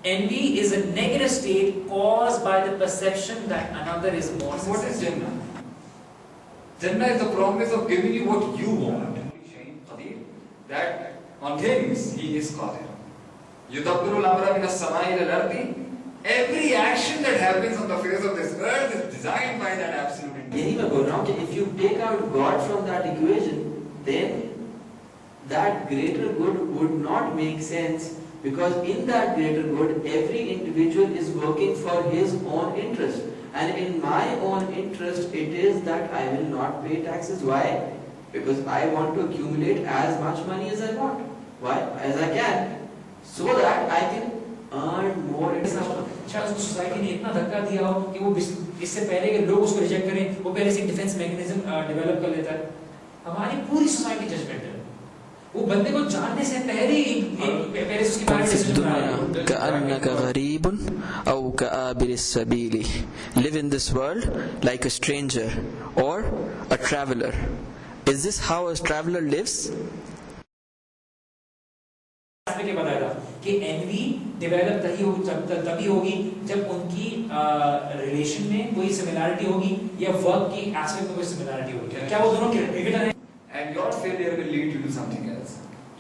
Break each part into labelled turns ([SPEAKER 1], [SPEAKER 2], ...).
[SPEAKER 1] Envy is a negative state caused by the perception that another is more successful.
[SPEAKER 2] What is Jannah? Jannah is the promise of giving you what you want. That on things he is Qadir. Yudabbiru al-amra min as-samai ila al-ardi. Every action that happens on the face of this earth is designed by that absolute intelligence.
[SPEAKER 3] यही मैं बोल रहा हूँ कि if you take out God from that equation, then that greater good would not make sense, because in that greater good, every individual is working for his own interest. And in my own interest, it is that I will not pay taxes. Why? Because I want to accumulate as much money as I want. Why? As I can. So that I can earn more interest.
[SPEAKER 1] शायद उसको society ने इतना धक्का दिया हो कि वो इससे पहले कि लोग उसको रिजेक्ट करें, वो पहले से डिफेंस मैकेनिज्म डेवलप कर लेता है। हमारी पूरी सोसाइटी जजमेंट है। वो बंदे को जानने से पहले ही पहले से उसके बारे में डिसीजन बनाया।
[SPEAKER 4] كأنك غريب أو كآبر السبيل. Live in this world like a stranger or a traveler. Is this how a traveler lives?
[SPEAKER 1] के बताया था कि एनवी डेवलप तभी होगी जब उनकी रिलेशन में कोई सिमिलरिटी होगी या वर्क की एस्पेक्ट में कोई सिमिलरिटी होगी। क्या वो दोनों क्रिकेटर हैं?
[SPEAKER 2] And your failure will lead you to something else.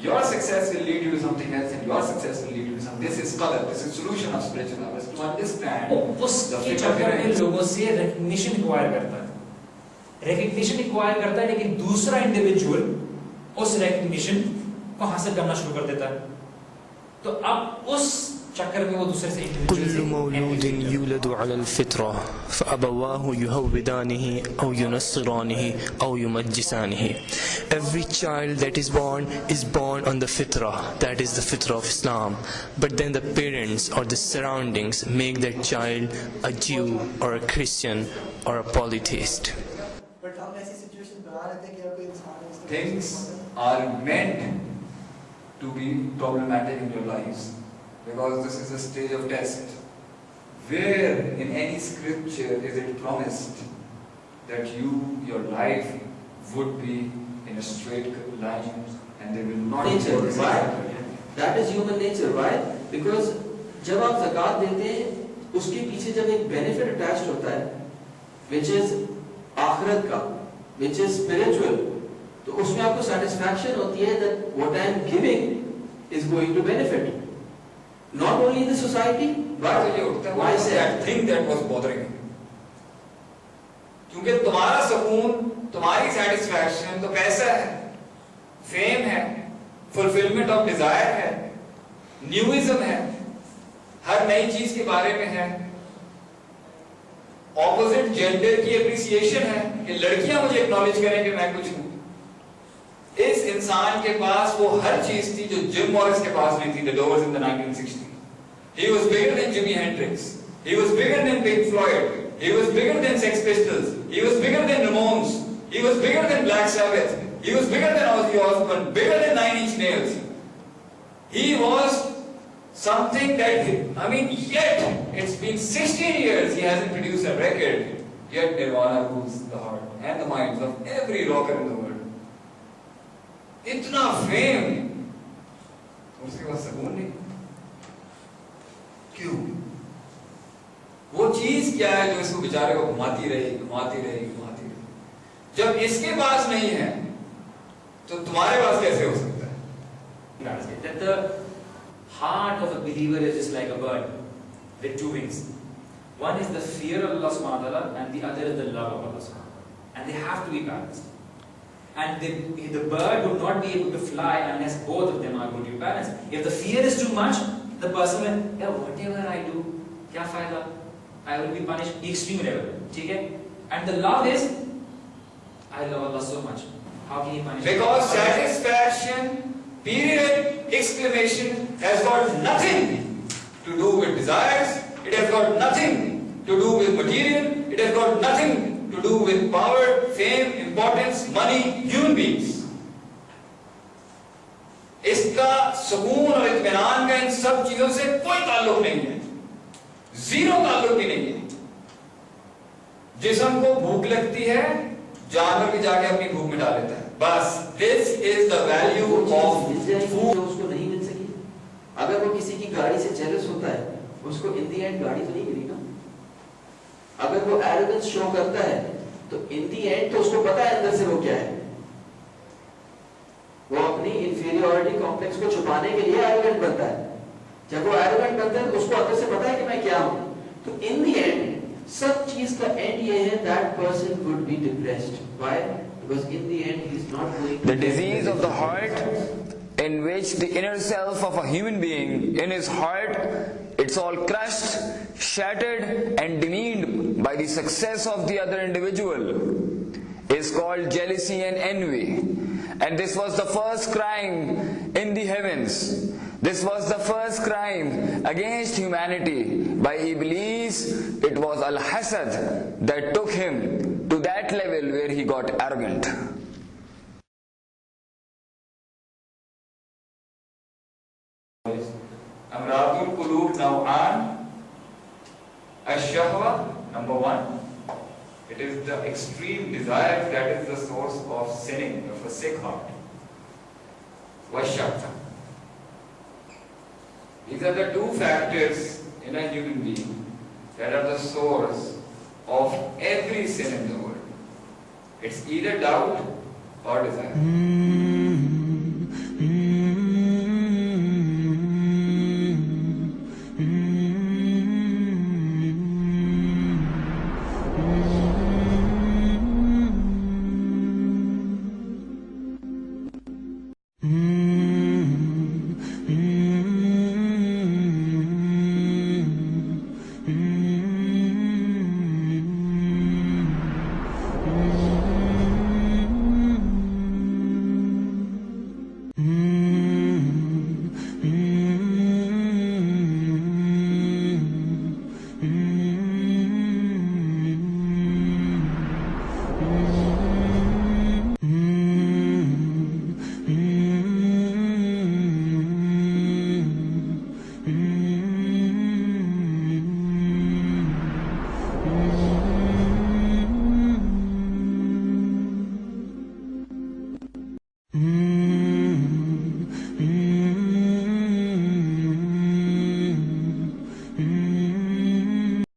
[SPEAKER 2] Your success will lead you to something else, and your success will lead you to something. This is qadar. This is solution of spiritual hours. To understand.
[SPEAKER 1] उसके चक्कर में लोगों से recognition acquire करता है। Recognition acquire करता है, लेकिन दूसरा इंडिविजुअल उस recognition को हासिल करना शुरू कर देता है। तो अब उस चक्कर में वो दूसरे से
[SPEAKER 5] كل مولود يولد على الفطرة فأبواه يهودانه أو ينصرانه أو يمجسانه. Every child that is born on the fitrah, that is the fitrah of Islam. But then the parents or the surroundings make that child a Jew or a Christian or a polytheist.
[SPEAKER 2] Things are meant to be problematic in your lives, because this is a stage of test. Where in any scripture is it promised that your life would be in a straight line and they will not
[SPEAKER 3] nature? Why? That is human nature. Why? Because जब आप ज़कात देते हैं, उसके पीछे जब एक benefit attached होता है, which is आखिरत का, which is spiritual, तो उसमें आपको satisfaction होती है that what I am giving is going to benefit not only in the society but
[SPEAKER 2] why is that thing that was bothering you? क्योंकि तुम्हारा सुकून, तुम्हारी satisfaction तो पैसा है, fame है, fulfillment of desire है, newism है, हर नई चीज के बारे में है, opposite gender की appreciation है कि लड़कियां मुझे acknowledge करें कि मैं कुछ हूं। इस इंसान के पास वो हर चीज थी जो जिम मॉरिस के पास नहीं थी। The Doors in the 1960s. He was bigger than Jimi Hendrix. He was bigger than Pink Floyd. He was bigger than Sex Pistols. He was bigger than Ramones. He was bigger than Black Sabbath. He was bigger than Ozzy Osbourne. Bigger than Nine Inch Nails. He was something that, yet it's been 16 years he hasn't produced a record. Yet Nirvana rules the heart and the minds of every rocker in the world. इतना fame, उसके पास सुकून नहीं। क्यों? वो चीज क्या है जो इसको बेचारे को घुमाती रही। जब इसके पास नहीं है तो तुम्हारे पास कैसे हो सकता है?
[SPEAKER 1] That the heart of a believer is just like a bird with two wings. One is the fear of Allah subhanahu wa ta'ala and the other is the love of Allah subhanahu wa ta'ala. And they have to be balanced. And the bird would not be able to fly unless both of them are going to be balanced. If the fear is too much, the person will, whatever I do, kya fayda? I will be punished. Extreme level. Okay? And the love is, I love Allah so much. How can he punish me?
[SPEAKER 2] Because satisfaction, period, exclamation, has got nothing to do with desires. It has got nothing to do with material. It has got nothing to do with power, fame, importance, money, human beings. इसका सुकून और इत्मीनान का इन सब चीजों से कोई ताल्लुक नहीं है, जीरो ताल्लुक भी नहीं है। जिस्म को भूख लगती है, जानवर भी जाके अपनी भूख मिटा लेता है। बस this is the value of food.
[SPEAKER 3] उसको नहीं मिल सकी, अगर वो किसी की गाड़ी से जेलस होता है, उसको इन दी एंड गाड़ी तो नहीं मिली ना। अगर वो एरोगेंस शो करता है तो इन दी एंड तो उसको पता है अंदर से वो क्या है। वो अपनी इंफीरियरिटी कॉम्प्लेक्स को छुपाने के लिए एरोगेंट बनता है। जब वो एरोगेंट बनता है तो उसको अंदर से पता है कि मैं क्या हूं। तो इन दी एंड सब चीज का एंड ये है, that person would be depressed. Why? Because in the and he is not going
[SPEAKER 2] The disease of the heart, in which the inner self of a human being, in his heart, it's all crushed, shattered and demeaned by the success of the other individual, is called jealousy and envy. And this was the first crime in the heavens. This was the first crime against humanity by Iblis. It was Al-Hasad that took him to that level where he got arrogant. Amradul Qulub Naw'an. Ash-Shahwa, number 1. It is the extreme desire that is the source of sinning of a sick heart. Wash-Shakta. These are the two factors in a human being that are the source of every sin in the world. It's either doubt or desire.